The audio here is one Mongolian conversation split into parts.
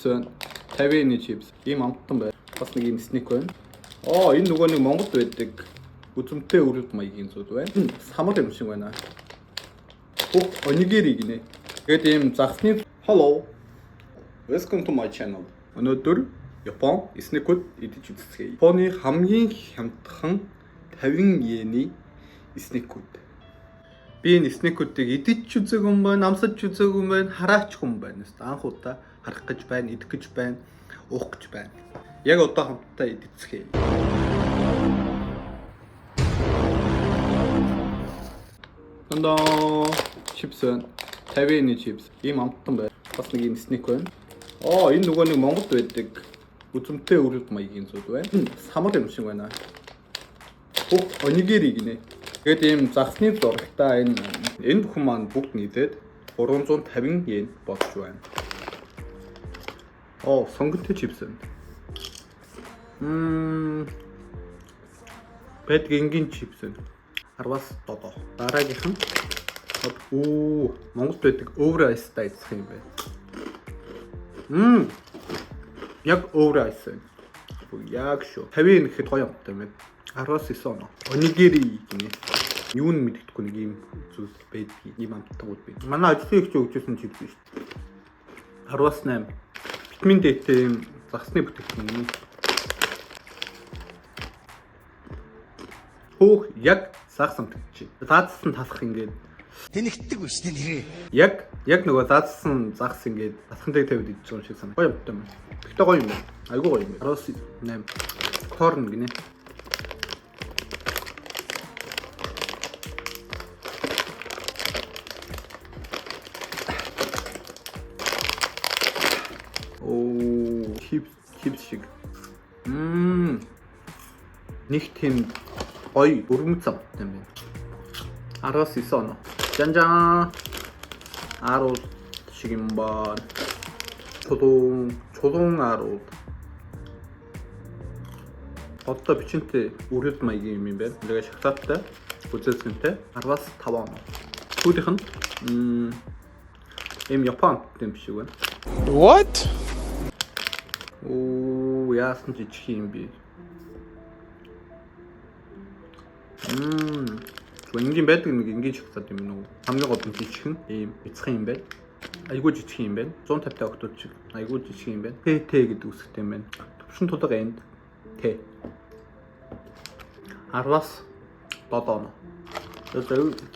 Тавианы чипс. Ийм амттан байна. Бас нэг ийм снэк байна. Энэ нөгөө нэг Монголд байдаг үзэмтэй өрөлд маягийн зүйл байна. Самар юм шиг байна. Онигири гинэ. Тэгээд ийм загсны Hello. Welcome to my channel. Өнөөдөр Япон снэкүүд идэж үзье. Японы хамгийн хямдхан 50 йений снэкүүд. Би энэ снэкүүдийг идэж ч үзээгүй юм байна, амсаж ч үзээгүй юм байна, хараач хүн байна. Анх удаа харах гэж байна, идэх гэж байна, уух гэж байна. Яг одоо хамтдаа идчихье. Эндээ чипс байна. 50-ны чипс. Ийм амттан байна. Бас нэг ийм снэк байна. Энэ нөгөө нэг Монголд байдаг үзэмтэй өрөлд маягийн зүйл байна. Самар юм шиг байна. Онигири гинэ. Тэгээд ийм загсны зурагтай энэ бүхэн маань бүгд нийлээд 350 йен болж байна. Сонгонтой чипс байна. Бэд гингийн чипс байна. 17. Дараагийнх нь Монголд байдаг Oversize айсх юм байна. Яг Oversize. Яг шүү. 50 нэхэд гоё амттай байна. 19 оноо. Онигири гинэ. Юу нь мэддэхгүй нэг юм зүйл байдгийг ийм амттагууд байд. Манай ажлын ихч өгчөөсөн чипс шүү дээ. 18. Витамин D-тэй юм загсны бүтээгдэхүүн юм. Яг загсан гэж. Заадсан талах ингээд тэнэгтдэг биш нэрээ. Яг нөгөө заадсан загс ингээд атхантай тавьд идэж байгаа юм шиг санаа. Гоё юмтай юм. Тэгтээ гоё юм байна. Айгуу гоё юм байна. 18. Корн гинэ. Чипс шиг. Нэг тийм гоё өргөмц амттай юм байна. 19 оноо. Жанжаа. 10 шиг юм байна. Чулуун 10. Одоо бичэнтэй өрөлд маягийн юм байна. Тэгээ шоколадтай, үзэлцэнтэй 15 оноо. Түүнийх нь ийм Япон юм шиг байна. What? Яасан жижиг юм би. Энгийн байдаг нэг энгийн шоколад юм уу? Хамгийн гол нь жижиг нь ийм бяцхан юм байна. Айгуу жижиг юм байна. 150 октод шиг. Айгуу жижиг юм байна. ТТ гэдэг үсгтэй юм байна. Төвшин тулга энд Т. 17 оноо.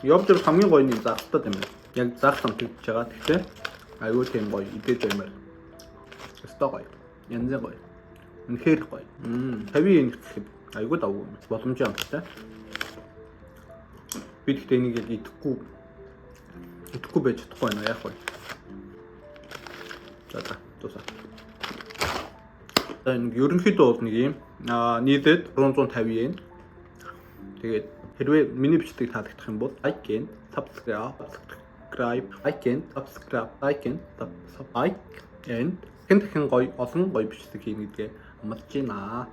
Явж байгаа хамгийн гоё нэг загстай юм байна. Яг загс амтгийж байгаа. Тэгтээ айгуу тийм гоё идэж баймаар. Өстой гоё. Янзын гоё. Үнэхээр гоё. 50 йен гэхэд айгуу давгүй юм. Боломжтой амттай. Би тэгтээ энийг яг идэхгүй байж чадахгүй байна яах вэ? За дуусаа. Энэ ерөнхийдөө бол нэг юм нийлээд 350 йен. Тэгээд хэрвээ миний бичлэгийг таалагдах юм бол like and subscribe and хэн гоё олон гоё бичлэг хийнэ гэдгээ амлаж байна.